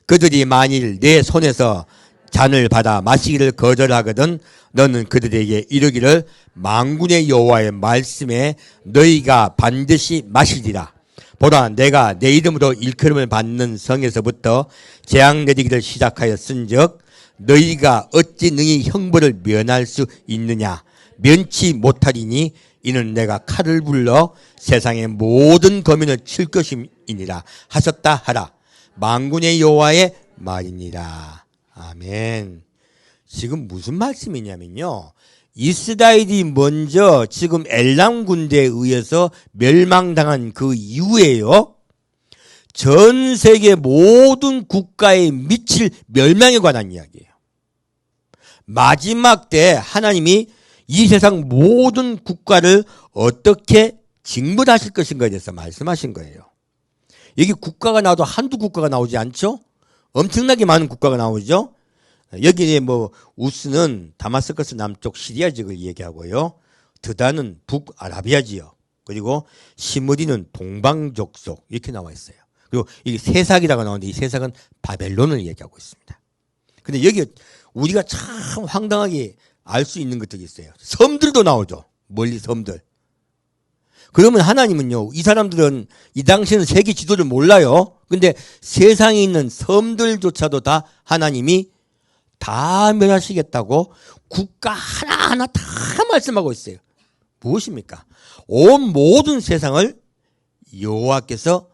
그들이 만일 내 손에서 잔을 받아 마시기를 거절하거든 너는 그들에게 이르기를 만군의 여호와의 말씀에 너희가 반드시 마시리라. 보라 내가 내 이름으로 일컬음을 받는 성에서부터 재앙 내리기를 시작하였은즉 너희가 어찌 능히 형벌을 면할 수 있느냐. 면치 못하리니 이는 내가 칼을 불러 세상의 모든 거민을 칠 것임이니라. 이니라 하셨다 하라. 만군의 여호와의 말이니라. 아멘. 지금 무슨 말씀이냐면요, 이스라엘이 먼저 지금 엘람 군대에 의해서 멸망당한 그 이후에요, 전 세계 모든 국가에 미칠 멸망에 관한 이야기예요. 마지막 때 하나님이 이 세상 모든 국가를 어떻게 징벌하실 것인가에 대해서 말씀하신 거예요. 여기 국가가 나와도 한두 국가가 나오지 않죠? 엄청나게 많은 국가가 나오죠? 여기에 뭐 우스는 다마스커스 남쪽 시리아 지역을 얘기하고요, 드다는 북아라비아 지역, 그리고 시므리는 동방족속, 이렇게 나와 있어요. 그리고 이 세삭이라고 나오는데 이 세삭은 바벨론을 얘기하고 있습니다. 근데 여기 우리가 참 황당하게 알 수 있는 것들이 있어요. 섬들도 나오죠. 멀리 섬들. 그러면 하나님은요, 이 사람들은 이 당시에는 세계 지도를 몰라요. 근데 세상에 있는 섬들조차도 다 하나님이 다 멸하시겠다고 국가 하나하나 다 말씀하고 있어요. 무엇입니까? 온 모든 세상을 여호와께서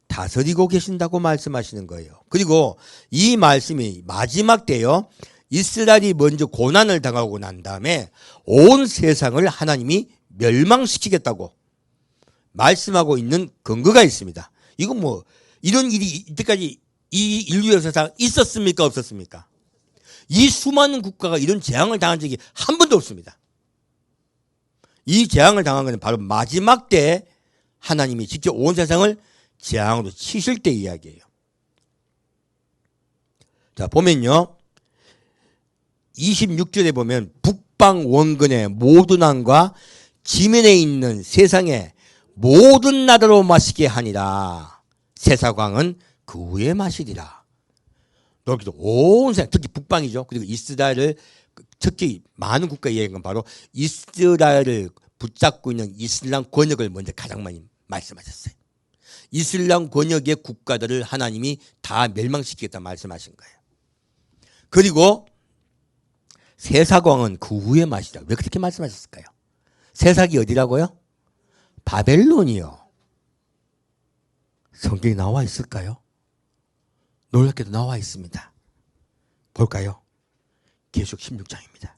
다스리고 계신다고 말씀하시는 거예요. 그리고 이 말씀이 마지막 때요, 이스라엘이 먼저 고난을 당하고 난 다음에 온 세상을 하나님이 멸망시키겠다고 말씀하고 있는 근거가 있습니다. 이건 뭐 이런 일이 이때까지 이 인류 역사상 있었습니까, 없었습니까? 이 수많은 국가가 이런 재앙을 당한 적이 한 번도 없습니다. 이 재앙을 당한 것은 바로 마지막 때 하나님이 직접 온 세상을 재앙으로 치실 때 이야기예요. 자, 보면요, 26절에 보면 북방 원근의 모든 왕과 지면에 있는 세상의 모든 나라로 마시게 하니라. 세사광은 그 후에 마시리라. 여기도 온 세상, 특히 북방이죠. 그리고 이스라엘을, 특히 많은 국가에 얘기한 건 바로 이스라엘을 붙잡고 있는 이슬람 권역을 먼저 가장 많이 말씀하셨어요. 이슬람 권역의 국가들을 하나님이 다 멸망시키겠다 말씀하신 거예요. 그리고 세사광은 그 후에 마시라. 왜 그렇게 말씀하셨을까요? 세삭이 어디라고요? 바벨론이요. 성경에 나와 있을까요? 놀랍게도 나와 있습니다. 볼까요? 계시록 16장입니다.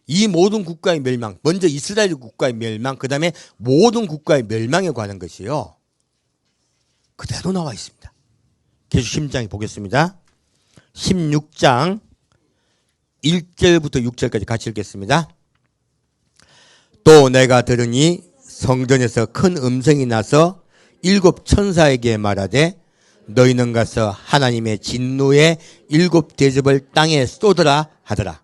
이 모든 국가의 멸망, 먼저 이스라엘 국가의 멸망, 그 다음에 모든 국가의 멸망에 관한 것이요, 그대로 나와 있습니다. 계시록 16장에 보겠습니다. 16장 1절부터 6절까지 같이 읽겠습니다. 또 내가 들으니 성전에서 큰 음성이 나서 7 천사에게 말하되 너희는 가서 하나님의 진노의 7 대접을 땅에 쏟으라 하더라.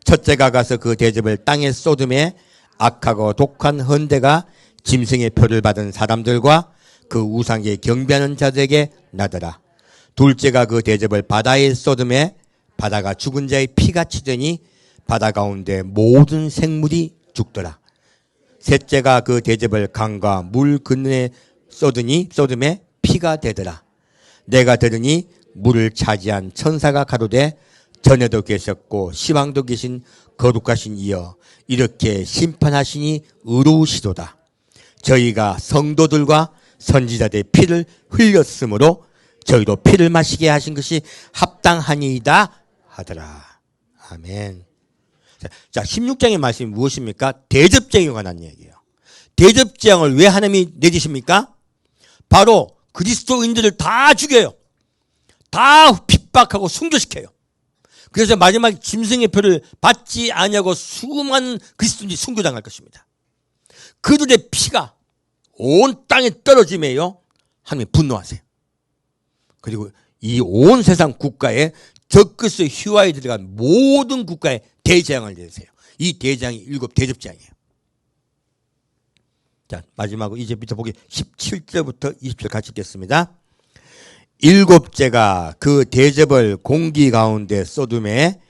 첫째가 가서 그 대접을 땅에 쏟음에 악하고 독한 헌대가 짐승의 표를 받은 사람들과 그 우상에 경배하는 자들에게 나더라. 둘째가 그 대접을 바다에 쏟음에 바다가 죽은 자의 피가 치더니 바다 가운데 모든 생물이 죽더라. 셋째가 그 대접을 강과 물 근에 쏟음에 피가 되더라. 내가 들으니 물을 차지한 천사가 가로되 전에도 계셨고 시방도 계신 거룩하신 이여 이렇게 심판하시니 의로우시도다. 저희가 성도들과 선지자들의 피를 흘렸으므로 저희도 피를 마시게 하신 것이 합당하니이다 하더라. 아멘. 자, 16장의 말씀이 무엇입니까? 대접재앙에 관한 얘기예요. 대접재앙을 왜 하나님이 내리십니까? 바로 그리스도인들을 다 죽여요. 다 핍박하고 순교시켜요. 그래서 마지막에 짐승의 표를 받지 아니하고 수많은 그리스도인들이 순교당할 것입니다. 그들의 피가 온 땅에 떨어지매요 하나님이 분노하세요. 그리고 이 온 세상 국가에 적그리스도의 휘하에 들어간 모든 국가에 대재앙을 내리세요. 이 대재앙이 7 대접재앙이에요. 자, 마지막으로 이제 밑에 보기 17절부터 20절 같이 읽겠습니다. 7째가 그 대접을 공기 가운데 쏟음에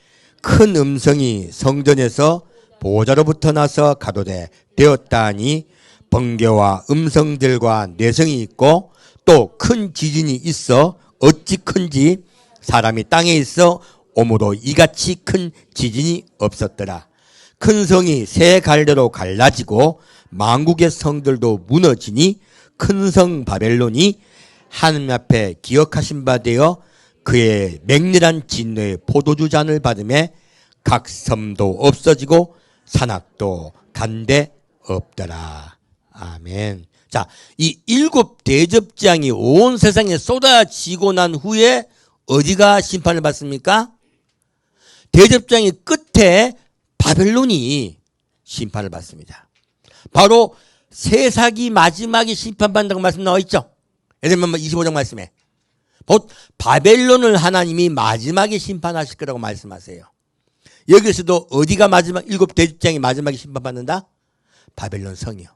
큰 음성이 성전에서 보호자로부터 나서 가로되 되었다 하니 번개와 음성들과 내성이 있고 또 큰 지진이 있어 어찌 큰지 사람이 땅에 있어 오므로 이같이 큰 지진이 없었더라. 큰 성이 세 갈래로 갈라지고 만국의 성들도 무너지니 큰 성 바벨론이 하느님 앞에 기억하신 바 되어 그의 맹렬한 진노의 포도주 잔을 받음에 각 섬도 없어지고 산악도 간데 없더라. 아멘. 자, 이 7 대접장이 온 세상에 쏟아지고 난 후에 어디가 심판을 받습니까? 대접장이 끝에 바벨론이 심판을 받습니다. 바로 세사기 마지막에 심판받는다고 말씀 나와 있죠. 에레미야 25장 말씀에. 곧 바벨론을 하나님이 마지막에 심판하실 거라고 말씀하세요. 여기서도 어디가 마지막 7 대접장이 마지막에 심판받는다? 바벨론 성이요.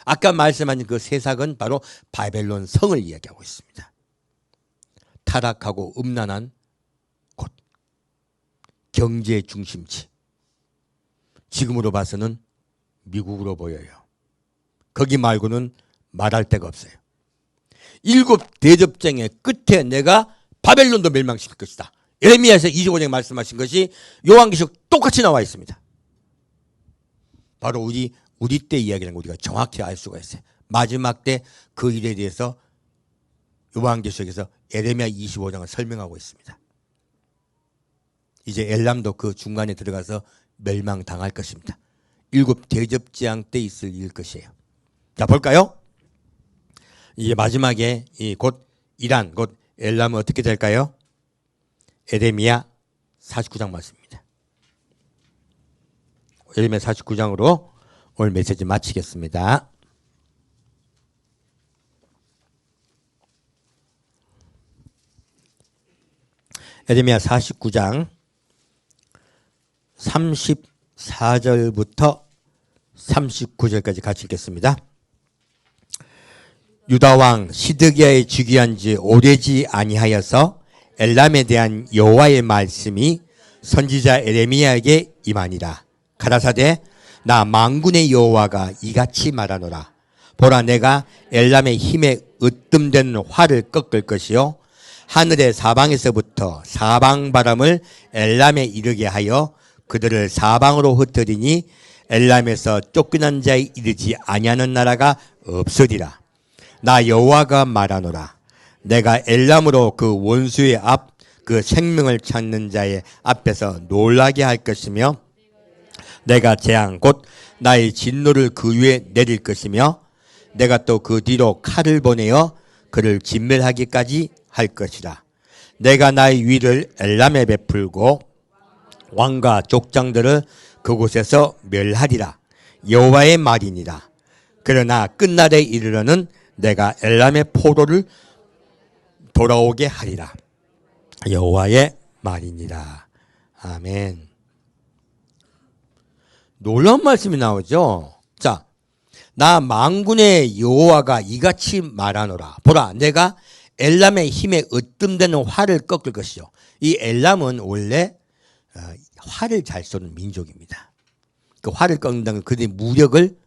아까 말씀하신 그 세삭은 바로 바벨론 성을 이야기하고 있습니다. 타락하고 음란한 곳, 경제 중심지. 지금으로 봐서는 미국으로 보여요. 거기 말고는 말할 데가 없어요. 7 대접장의 끝에 내가 바벨론도 멸망시킬 것이다. 예레미야에서 25장에 말씀하신 것이 요한계시록 똑같이 나와 있습니다. 바로 우리 때 이야기라는 거 우리가 정확히 알 수가 있어요. 마지막 때 그 일에 대해서 요한계시록에서 예레미야 25장을 설명하고 있습니다. 이제 엘람도 그 중간에 들어가서 멸망당할 것입니다. 7 대접장 때 있을 일 것이에요. 자, 볼까요? 이제 마지막에 곧 이란, 곧 엘람은 어떻게 될까요? 예레미야 49장 말씀입니다. 예레미야 49장으로 오늘 메시지 마치겠습니다. 예레미야 49장 34절부터 39절까지 같이 읽겠습니다. 유다왕 시드기야의 즉위한 지 오래지 아니하여서 엘람에 대한 여호와의 말씀이 선지자 예레미야에게 임하니라. 가라사대 나 만군의 여호와가 이같이 말하노라. 보라 내가 엘람의 힘에 으뜸된 활을 꺾을 것이요 하늘의 사방에서부터 사방바람을 엘람에 이르게 하여 그들을 사방으로 흩으리니 엘람에서 쫓겨난 자에 이르지 아니하는 나라가 없으리라. 나 여호와가 말하노라. 내가 엘람으로 그 원수의 앞 그 생명을 찾는 자의 앞에서 놀라게 할 것이며 내가 재앙 곧 나의 진노를 그 위에 내릴 것이며 내가 또 그 뒤로 칼을 보내어 그를 진멸하기까지 할 것이라. 내가 나의 위를 엘람에 베풀고 왕과 족장들을 그곳에서 멸하리라. 여호와의 말이니라. 그러나 끝날에 이르러는 내가 엘람의 포도를 돌아오게 하리라. 여호와의 말이니라. 아멘. 놀라운 말씀이 나오죠. 자, 나 만군의 여호와가 이같이 말하노라. 보라, 내가 엘람의 힘에 으뜸되는 활을 꺾을 것이요. 이 엘람은 원래 활을 잘 쏘는 민족입니다. 그 활을 꺾는다는 건 그들의 무력을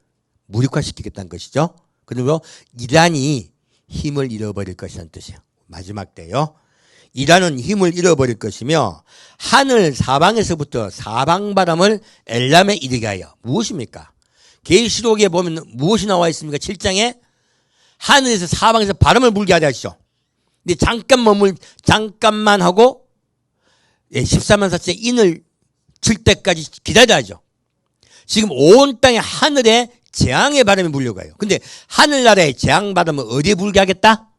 무력화시키겠다는 것이죠. 그리고 이란이 힘을 잃어버릴 것이라는 뜻이에요. 마지막 때요. 이란은 힘을 잃어버릴 것이며 하늘 사방에서부터 사방바람을 엘람에 이르게 하여. 무엇입니까? 계시록에 보면 무엇이 나와 있습니까? 7장에 하늘에서 사방에서 바람을 불게 하려 하시죠. 근데 잠깐만 하고 14만 4천의 인을 칠 때까지 기다려야죠. 지금 온 땅에 하늘에 재앙의 바람이 불려고 해요. 근데 하늘나라의 재앙 바람을 어디에 불게 하겠다?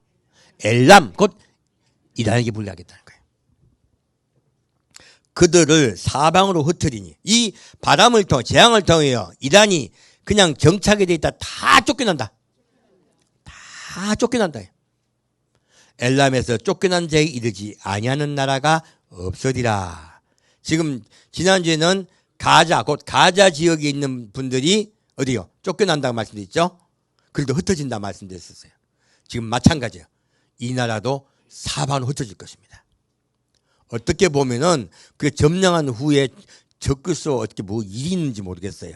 엘람, 곧 이란에게 불게 하겠다는 거예요. 그들을 사방으로 흩으리니 이 바람을 통해 재앙을 통하여 이란이 그냥 정착이 돼 있다 다 쫓겨난다. 다 쫓겨난다. 엘람에서 쫓겨난 자에 이르지 아니하는 나라가 없으리라. 지금 지난주에는 가자, 곧 가자 지역에 있는 분들이 어디요? 쫓겨난다고 말씀드렸죠? 그래도 흩어진다 말씀드렸었어요. 지금 마찬가지예요. 이 나라도 사방으로 흩어질 것입니다. 어떻게 보면은 그 점령한 후에 적그리스도 어떻게 뭐 일이 있는지 모르겠어요.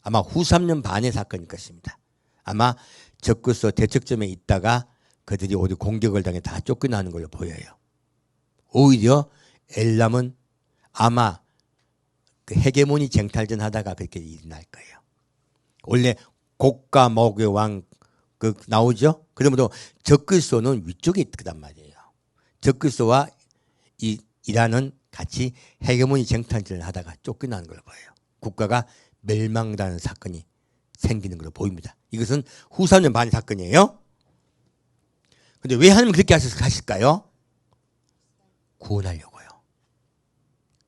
아마 후 3년 반의 사건일 것입니다. 아마 적그리스도 대척점에 있다가 그들이 어디 공격을 당해 다 쫓겨나는 걸로 보여요. 오히려 엘람은 아마 그 헤게모니 쟁탈전 하다가 그렇게 일어날 거예요. 원래 곡과 목의 왕 그 나오죠? 그러므로 적그리스도는 위쪽에 있단 말이에요. 적그리스도와 이 이란은 같이 헤게모니 쟁탈전을 하다가 쫓겨나는 걸 보여요. 국가가 멸망당하는 사건이 생기는 걸로 보입니다. 이것은 후 3년 반 사건이에요. 근데 왜 하나님 그렇게 하실까요? 구원하려고요.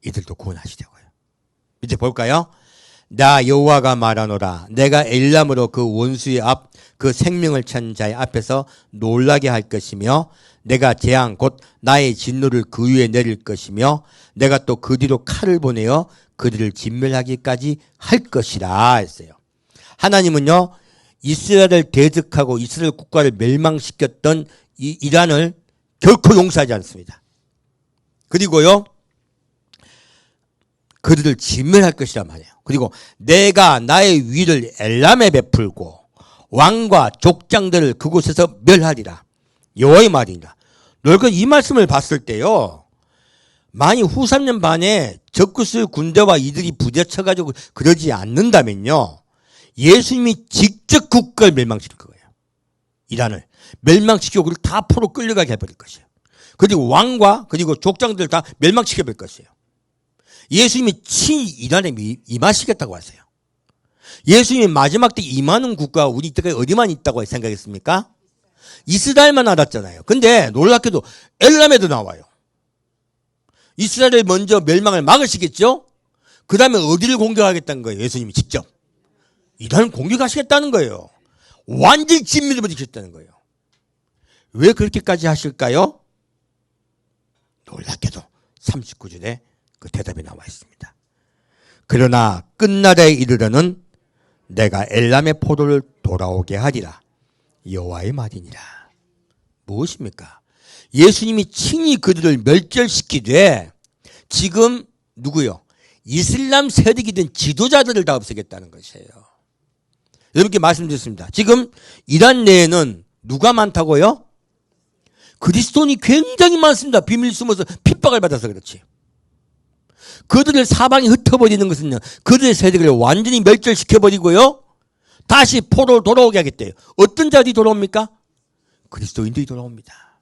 이들도 구원하시려고요. 이제 볼까요? 나 여호와가 말하노라. 내가 엘람으로 그 원수의 앞 그 생명을 찾는 자의 앞에서 놀라게 할 것이며 내가 재앙 곧 나의 진노를 그 위에 내릴 것이며 내가 또 그 뒤로 칼을 보내어 그들을 진멸하기까지 할 것이라 했어요. 하나님은요, 이스라엘을 대적하고 이스라엘 국가를 멸망시켰던 이 이란을 결코 용서하지 않습니다. 그리고요, 그들을 진멸할 것이란 말이에요. 그리고 내가 나의 위를 엘람에 베풀고 왕과 족장들을 그곳에서 멸하리라. 여호와의 말이니라. 너희가 이 말씀을 봤을 때요, 만약 후 3년 반에 적그리스도의 군대와 이들이 부딪혀가지고 그러지 않는다면요, 예수님이 직접 국가를 멸망시킬 거예요. 이란을 멸망시키고 그를 다 포로 끌려가게 해버릴 것이에요. 그리고 왕과 그리고 족장들을 다 멸망시켜버릴 것이에요. 예수님이 친히 이란에 임하시겠다고 하세요. 예수님이 마지막 때 임하는 국가가 우리 이때까지 어디만 있다고 생각했습니까? 이스라엘만 알았잖아요. 근데 놀랍게도 엘람에도 나와요. 이스라엘이 먼저 멸망을 막으시겠죠? 그 다음에 어디를 공격하겠다는 거예요? 예수님이 직접. 이란을 공격하시겠다는 거예요. 완전히 진멸을 벌이겠다는 거예요. 왜 그렇게까지 하실까요? 놀랍게도 39절에 그 대답이 나와 있습니다. 그러나 끝날에 이르러는 내가 엘람의 포도를 돌아오게 하리라. 여호와의 말이니라. 무엇입니까? 예수님이 친히 그들을 멸절시키되 지금 누구요? 이슬람 세력이 된 지도자들을 다 없애겠다는 것이에요. 여러분께 말씀드렸습니다. 지금 이란 내에는 누가 많다고요? 그리스도인이 굉장히 많습니다. 비밀 숨어서 핍박을 받아서 그렇지. 그들을 사방에 흩어버리는 것은요, 그들의 세력을 완전히 멸절시켜버리고요, 다시 포로로 돌아오게 하겠대요. 어떤 자들이 돌아옵니까? 그리스도인들이 돌아옵니다.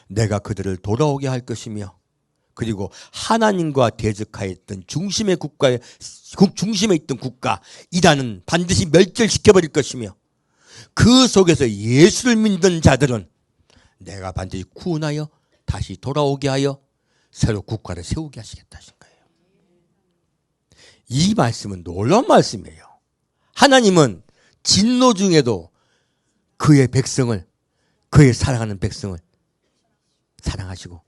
내가 그들을 돌아오게 할 것이며, 그리고 하나님과 대적하였던 중심에 있던 국가, 이란은 반드시 멸절시켜버릴 것이며, 그 속에서 예수를 믿는 자들은 내가 반드시 구원하여 다시 돌아오게 하여 새로 국가를 세우게 하시겠다 하신 거예요. 이 말씀은 놀라운 말씀이에요. 하나님은 진노 중에도 그의 백성을, 그의 사랑하는 백성을 사랑하시고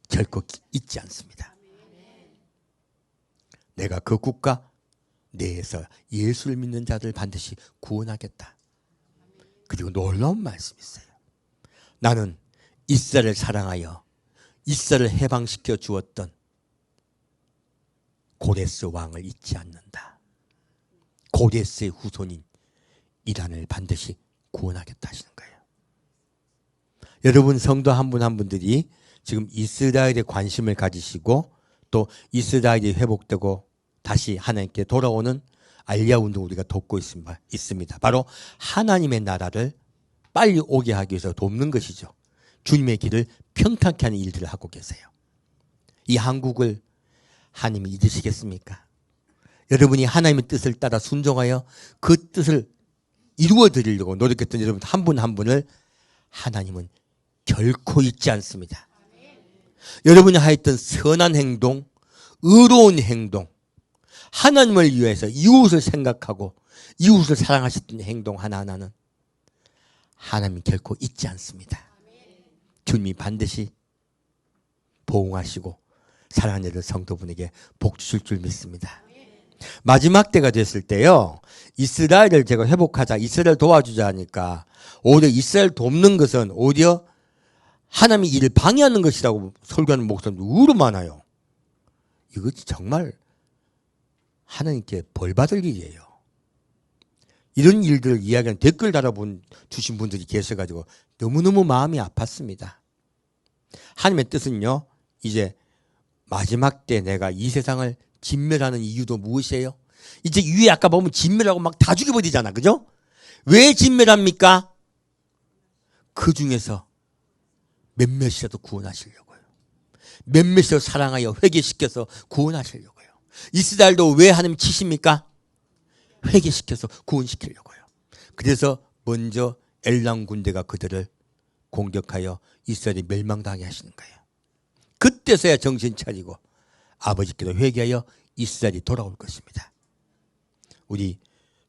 결코 잊지 않습니다. 내가 그 국가 내에서 예수를 믿는 자들 반드시 구원하겠다. 그리고 놀라운 말씀이 있어요. 나는 이스라엘을 사랑하여 이스라엘을 해방시켜 주었던 고레스 왕을 잊지 않는다. 고레스의 후손인 이란을 반드시 구원하겠다 하시는 거예요. 여러분 성도 한 분 한 분들이 지금 이스라엘에 관심을 가지시고 또 이스라엘이 회복되고 다시 하나님께 돌아오는 알리아 운동을 우리가 돕고 있습니다. 바로 하나님의 나라를 빨리 오게 하기 위해서 돕는 것이죠. 주님의 길을 평탄케 하는 일들을 하고 계세요. 이 한국을 하나님이 잊으시겠습니까? 여러분이 하나님의 뜻을 따라 순종하여 그 뜻을 이루어 드리려고 노력했던 여러분 한 분 한 분을 하나님은 결코 잊지 않습니다. 여러분이 하였던 선한 행동, 의로운 행동, 하나님을 위해서 이웃을 생각하고 이웃을 사랑하셨던 행동 하나하나는 하나님 결코 잊지 않습니다. 주님이 반드시 보응하시고 사랑하는 여러분 성도분에게 복 주실 줄 믿습니다. 마지막 때가 됐을 때요, 이스라엘을 제가 회복하자, 이스라엘 도와주자 하니까 오히려 이스라엘 돕는 것은 오히려 하나님이 이를 방해하는 것이라고 설교하는 목사님도 의외로 많아요. 이것이 정말 하나님께 벌 받을 일이에요. 이런 일들을 이야기하는 댓글 달아주신 분들이 계셔가지고 너무너무 마음이 아팠습니다. 하나님의 뜻은요, 이제 마지막 때 내가 이 세상을 진멸하는 이유도 무엇이에요? 이제 위에 아까 보면 진멸하고 막 다 죽여버리잖아. 그죠? 왜 진멸합니까? 그 중에서 몇몇이라도 구원하시려고요. 몇몇이라도 사랑하여 회개시켜서 구원하시려고요. 이스라엘도 왜 하나님 치십니까? 회개시켜서 구원시키려고요. 그래서 먼저 엘람 군대가 그들을 공격하여 이스라엘이 멸망당하게 하시는 거예요. 그때서야 정신 차리고 아버지께로 회개하여 이스라엘이 돌아올 것입니다. 우리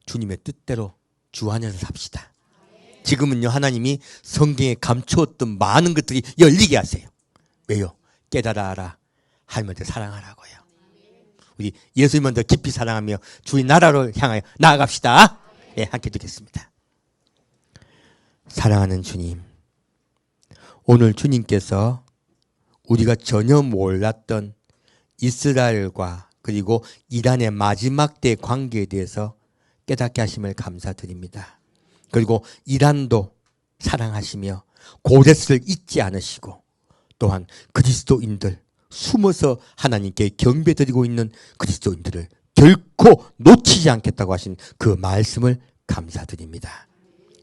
주님의 뜻대로 주 안에서 삽시다. 지금은요, 하나님이 성경에 감추었던 많은 것들이 열리게 하세요. 왜요? 깨달아 알아. 하나님한테 사랑하라고요. 우리 예수님을 더 깊이 사랑하며 주의 나라를 향하여 나아갑시다. 예, 함께 듣겠습니다. 사랑하는 주님, 오늘 주님께서 우리가 전혀 몰랐던 이스라엘과 그리고 이란의 마지막 때 관계에 대해서 깨닫게 하심을 감사드립니다. 그리고 이란도 사랑하시며 고레스를 잊지 않으시고 또한 그리스도인들 숨어서 하나님께 경배드리고 있는 그리스도인들을 결코 놓치지 않겠다고 하신 그 말씀을 감사드립니다.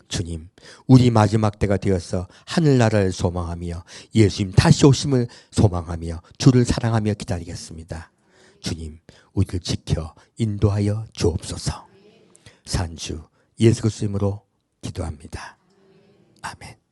주님, 우리 마지막 때가 되어서 하늘나라를 소망하며 예수님 다시 오심을 소망하며 주를 사랑하며 기다리겠습니다. 주님, 우리를 지켜 인도하여 주옵소서. 산주 예수 그리스도 이름으로 기도합니다. 아멘.